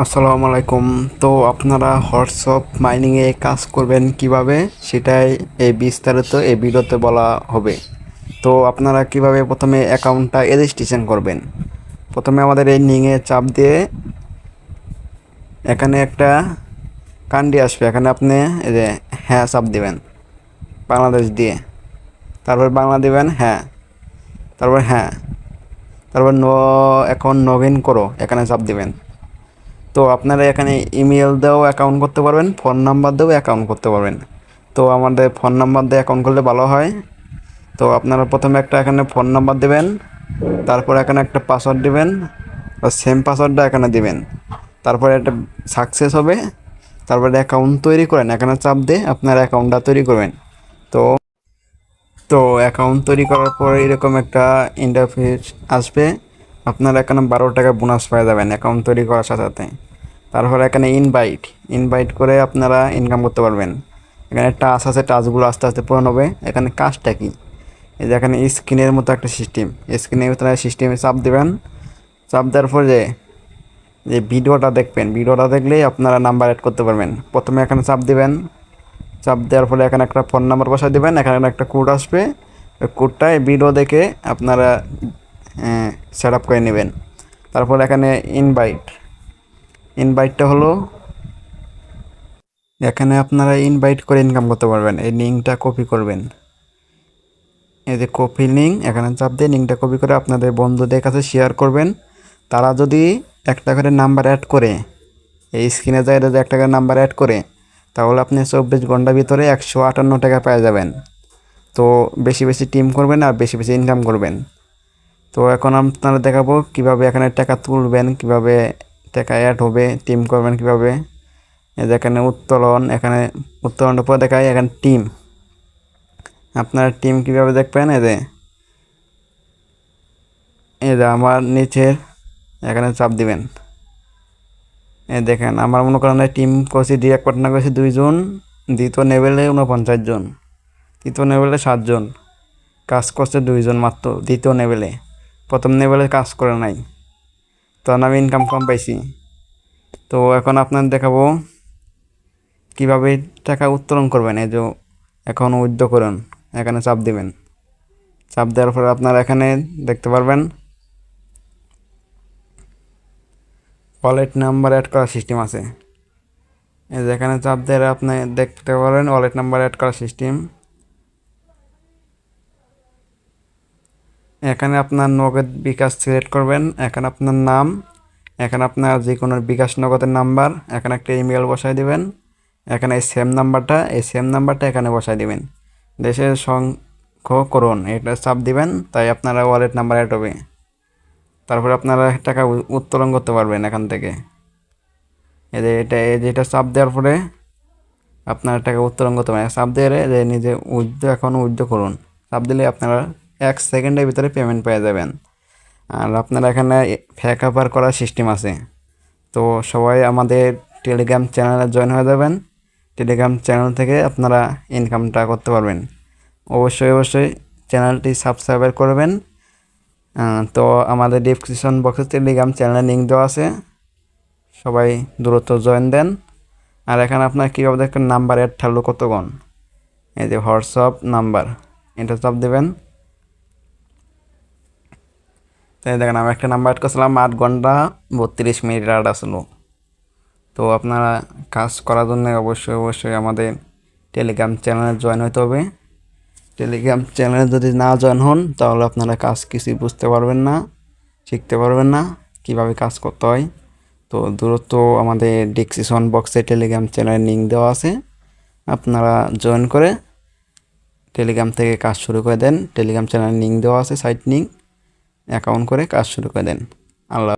আসসালামু আলাইকুম। তো আপনারা হোয়াটসঅ্যাপ মাইনিংয়ে কাজ করবেন কিভাবে সেটাই এই বিস্তারিত এই ভিডিওতে বলা হবে। তো আপনারা কিভাবে প্রথমে অ্যাকাউন্টটা রেজিস্ট্রেশন করবেন। প্রথমে আমাদের এই লিংকে চাপ দিয়ে এখানে একটা কান্ডি আসবে, এখানে আপনি এই যে হ্যাঁ চাপ দিবেন বাংলাদেশ দিয়ে, তারপর বাংলা দিবেন হ্যাঁ, তারপর হ্যাঁ, তারপর এখন লগ ইন করো এখানে চাপ দিবেন। তো আপনারা এখানে ইমেল দিয়েও অ্যাকাউন্ট করতে পারবেন, ফোন নাম্বার দিয়েও অ্যাকাউন্ট করতে পারবেন। তো আমাদের ফোন নাম্বার দিয়ে অ্যাকাউন্ট করলে ভালো হয়। তো আপনারা প্রথমে একটা এখানে ফোন নাম্বার দেবেন, তারপর এখানে একটা পাসওয়ার্ড দিবেন, সেম পাসওয়ার্ডটা এখানে দিবেন। তারপরে একটা সাকসেস হবে, তারপরে অ্যাকাউন্ট তৈরি করেন, এখানে চাপ দিয়ে আপনার অ্যাকাউন্টটা তৈরি করবেন। তো তো অ্যাকাউন্ট তৈরি করার পর এরকম একটা ইন্টারফেস আসবে, আপনারা এখানে 12 টাকা বোনাস পেয়ে যাবেন অ্যাকাউন্ট তৈরি করার সাথে সাথে। তারপর এখানে ইনভাইট করে আপনারা ইনকাম করতে পারবেন। এখানে টাচ আছে, টাচগুলো আস্তে আস্তে পূরণ হবে। এখানে কাজটা কি, এই যে এখানে স্ক্রিনের মতো একটা সিস্টেম, স্ক্রিনের ভিতরে সিস্টেমে চাপ দেবেন। চাপ দেওয়ার পর যে যে ভিডিওটা দেখবেন, ভিডিওটা দেখলেই আপনারা নাম্বার অ্যাড করতে পারবেন। প্রথমে এখানে চাপ দেবেন, চাপ দেওয়ার ফলে এখানে একটা ফোন নাম্বার বসায় দেবেন, এখানে একটা কোড আসবে, ওই কোডটা এই ভিডিও দেখে আপনারা সেট আপ করে নেবেন। তারপর এখানে ইনভাইটটা হলো, এখানে আপনারা ইনভাইট করে ইনকাম করতে পারবেন। এই লিঙ্কটা কপি করবেন, এই যে কপি লিঙ্ক, এখানে চাপ দিয়ে লিঙ্কটা কপি করে আপনাদের বন্ধুদের কাছে শেয়ার করবেন। তারা যদি একটা করে নাম্বার অ্যাড করে, এই স্ক্রিনে যায় যদি একটা করে নাম্বার অ্যাড করে, তাহলে আপনি 24 ঘন্টার ভিতরে 158 টাকা পেয়ে যাবেন। তো বেশি বেশি টিম করবেন আর বেশি বেশি ইনকাম করবেন। তো এখন আপনারা দেখাবো কিভাবে এখানে টাকা তুলবেন, কিভাবে টাকা অ্যাড হবে, টিম করবেন কিভাবে। এই যে এখানে এখানে উত্তোলনের পর দেখায় এখানে টিম, আপনার টিম কিভাবে দেখবেন। এই যে আমার নিচের এখানে চাপ দিবেন। এই দেখেন আমার মনে করেন টিম করছি, ডিরেক্ট পার্টনার করছি 2 জন, দ্বিতীয় লেভেলে 49 জন, তৃতীয় লেভেলে 7 জন, কাজ করছে 2 জন মাত্র দ্বিতীয় লেভেলে, প্রথম লেভেলে কাজ করে নাই, তখন আমি ইনকাম কম পাইছি। তো এখন আপনার দেখাবো কিভাবে টাকা উত্তোলন করবেন। এই যে এখন উইথড্র করুন, এখানে চাপ দিবেন। চাপ দেওয়ার পরে আপনারা এখানে দেখতে পারবেন ওয়ালেট নাম্বার অ্যাড করার সিস্টেম আছে। এই যে এখানে চাপ দিয়ে আপনি দেখতে পারেন ওয়ালেট নাম্বার অ্যাড করার সিস্টেম। এখানে আপনার নগদ বিকাশ সিলেক্ট করবেন, এখানে আপনার নাম, এখানে আপনার যে কোনো বিকাশ নগদের নাম্বার, এখানে একটা ইমেল বসাই দিবেন, এখানে এই সেম নাম্বারটা এখানে বসাই দিবেন। দেশের সংখ্যকরণ এটা চাপ দিবেন, তাই আপনারা ওয়ালেট নাম্বার অ্যাড হবে। তারপরে আপনারা টাকা উত্তোলন করতে পারবেন এখান থেকে। যেটা চাপ দেওয়ার পরে আপনার টাকা উত্তোলন করতে পারেন। চাপ দিয়ে যে নিজে এখন উইথড্র করুন, চাপ দিলে আপনারা 1 সেকেন্ডের ভিতরে পেমেন্ট পেয়ে যাবেন। আর আপনারা এখানে ফেক অফার করার সিস্টেম আছে। তো সবাই আমাদের টেলিগ্রাম চ্যানেলে জয়েন হয়ে যাবেন, টেলিগ্রাম চ্যানেল থেকে আপনারা ইনকামটা করতে পারবেন। অবশ্যই চ্যানেলটি সাবস্ক্রাইব করবেন। তো আমাদের ডিসক্রিপশন বক্সে টেলিগ্রাম চ্যানেলের লিঙ্ক দেওয়া আছে, সবাই দ্রুত জয়েন দেন। আর এখানে আপনার কীভাবে দেখেন নাম্বার অ্যাড থাকলো কতক্ষণ, এই যে হোয়াটসঅ্যাপ নাম্বার, এটা চাপ দেবেন। তাই দেখেন আমি একটা নাম্বার অ্যাড করছিলাম, 8 ঘন্টা 32 মিনিট অ্যাড আসলো। তো আপনারা কাজ করার জন্য অবশ্যই আমাদের টেলিগ্রাম চ্যানেলে জয়েন হতে হবে। টেলিগ্রাম চ্যানেলে যদি না জয়েন হন তাহলে আপনারা কাজ কিছুই বুঝতে পারবেন না, শিখতে পারবেন না কীভাবে কাজ করতে হয়। তো দ্রুত আমাদের ডিসক্রিপশন বক্সে টেলিগ্রাম চ্যানেলের লিঙ্ক দেওয়া আছে, আপনারা জয়েন করে টেলিগ্রাম থেকে কাজ শুরু করে দেন। টেলিগ্রাম চ্যানেলের লিঙ্ক দেওয়া আছে, সাইট লিঙ্ক, অ্যাকাউন্ট করে কাজ শুরু করে দেন। আল্লাহ।